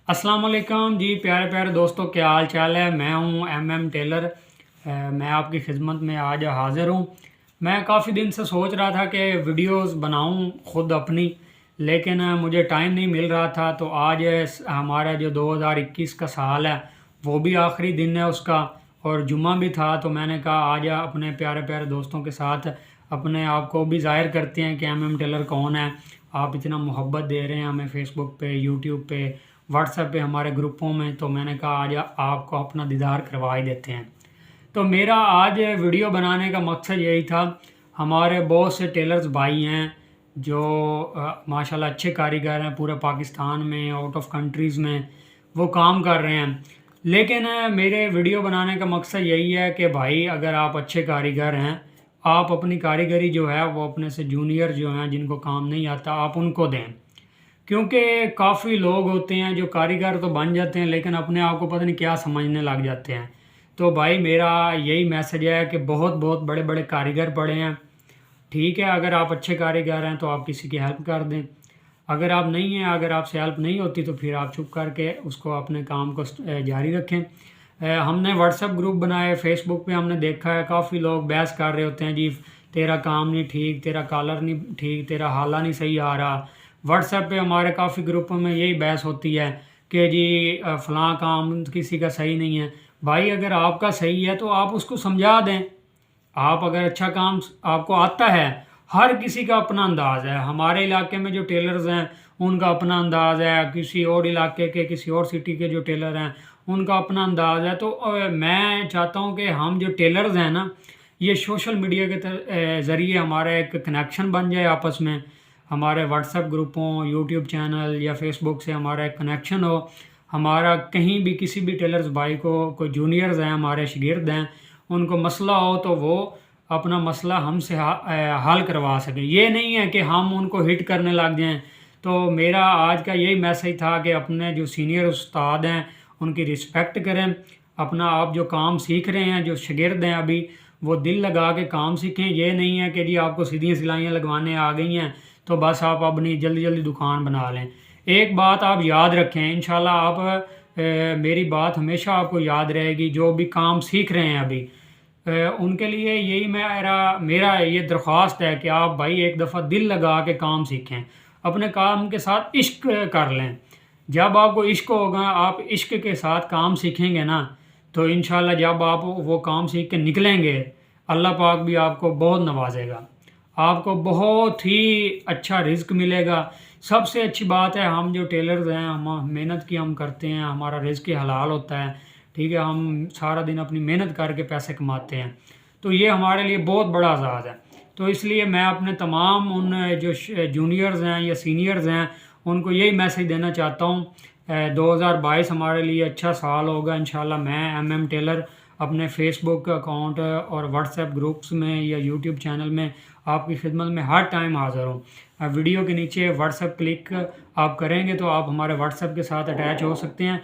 अस्सलाम वालेकुम जी, प्यारे प्यारे दोस्तों, क्या हाल चाल है। मैं हूं एम टेलर। मैं आपकी खिदमत में आज हाज़िर हूं। मैं काफ़ी दिन से सोच रहा था कि वीडियोस बनाऊं खुद अपनी, लेकिन मुझे टाइम नहीं मिल रहा था। तो आज हमारा जो 2021 का साल है वो भी आखिरी दिन है उसका, और जुम्मा भी था। तो मैंने कहा आज अपने प्यारे प्यारे दोस्तों के साथ अपने आप को भी ज़ाहिर करते हैं कि एम टेलर कौन है। आप इतना मोहब्बत दे रहे हैं हमें फेसबुक पे, यूट्यूब पे, व्हाट्सएप पे, हमारे ग्रुपों में। तो मैंने कहा आज आपको अपना दीदार करवा ही देते हैं। तो मेरा आज वीडियो बनाने का मकसद यही था। हमारे बहुत से टेलर्स भाई हैं जो माशाल्लाह अच्छे कारीगर हैं, पूरे पाकिस्तान में, आउट ऑफ कंट्रीज़ में वो काम कर रहे हैं। लेकिन मेरे वीडियो बनाने का मकसद यही है कि भाई अगर आप अच्छे कारीगर हैं, आप अपनी कारीगरी जो है वो अपने से जूनियर जो हैं जिनको काम नहीं आता आप उनको दें। क्योंकि काफ़ी लोग होते हैं जो कारीगर तो बन जाते हैं लेकिन अपने आप को पता नहीं क्या समझने लग जाते हैं। तो भाई मेरा यही मैसेज है कि बहुत बहुत बड़े बड़े कारीगर पड़े हैं। ठीक है, अगर आप अच्छे कारीगर हैं तो आप किसी की हेल्प कर दें। अगर आप नहीं हैं, अगर आपसे हेल्प नहीं होती तो फिर आप चुप करके उसको अपने काम को जारी रखें। हमने व्हाट्सएप ग्रुप बनाए, फेसबुक पे हमने देखा है काफ़ी लोग बहस कर रहे होते हैं, जी तेरा काम नहीं ठीक, तेरा कॉलर नहीं ठीक, तेरा हाला नहीं सही आ रहा। व्हाट्सएप पे हमारे काफ़ी ग्रुपों में यही बहस होती है कि जी फ़लाँ काम किसी का सही नहीं है। भाई अगर आपका सही है तो आप उसको समझा दें। आप अगर अच्छा काम आपको आता है, हर किसी का अपना अंदाज़ है। हमारे इलाके में जो टेलर्स हैं उनका अपना अंदाज़ है, किसी और इलाके के, किसी और सिटी के जो टेलर हैं उनका अपना अंदाज़ है। तो मैं चाहता हूँ कि हम जो टेलर्स हैं ना, ये सोशल मीडिया के ज़रिए हमारा एक कनेक्शन बन जाए आपस में। हमारे व्हाट्सएप ग्रुपों, यूट्यूब चैनल या फेसबुक से हमारा एक कनेक्शन हो। हमारा कहीं भी किसी भी टेलर्स भाई को कोई जूनियर्स हैं, हमारे शागिर्द हैं, उनको मसला हो तो वो अपना मसला हमसे हल करवा सकें। ये नहीं है कि हम उनको हिट करने लग जाएं। तो मेरा आज का यही मैसेज था कि अपने जो सीनियर उस्ताद हैं उनकी रिस्पेक्ट करें। अपना आप जो काम सीख रहे हैं, जो शागिर्द हैं अभी, वो दिल लगा के काम सीखें। ये नहीं है कि जी आपको सीधी सिलाइयाँ लगवाने आ गई हैं तो बस आप अपनी जल्दी जल्दी दुकान बना लें। एक बात आप याद रखें, इंशाल्लाह आप मेरी बात हमेशा आपको याद रहेगी। जो भी काम सीख रहे हैं अभी, उनके लिए यही मेरा ये दरख्वास्त है कि आप भाई एक दफ़ा दिल लगा के काम सीखें, अपने काम के साथ इश्क कर लें। जब आपको इश्क होगा, आप इश्क के साथ काम सीखेंगे ना, तो इंशाल्लाह जब आप वो काम सीख के निकलेंगे, अल्लाह पाक भी आपको बहुत नवाजेगा, आपको बहुत ही अच्छा रिज़्क मिलेगा। सबसे अच्छी बात है, हम जो टेलर्स हैं, हम मेहनत की हम करते हैं, हमारा रिज़्क हलाल होता है। ठीक है, हम सारा दिन अपनी मेहनत करके पैसे कमाते हैं, तो ये हमारे लिए बहुत बड़ा एजाज़ है। तो इसलिए मैं अपने तमाम उन जो जूनियर्स हैं या सीनियर्स हैं उनको यही मैसेज देना चाहता हूँ। 2022 हमारे लिए अच्छा साल होगा इंशाल्लाह। मैं एम टेलर अपने फेसबुक अकाउंट और व्हाट्सएप ग्रुप्स में या यूट्यूब चैनल में आपकी खिदमत में हर टाइम हाज़िर हूँ। वीडियो के नीचे व्हाट्सएप क्लिक आप करेंगे तो आप हमारे व्हाट्सएप के साथ अटैच हो सकते हैं।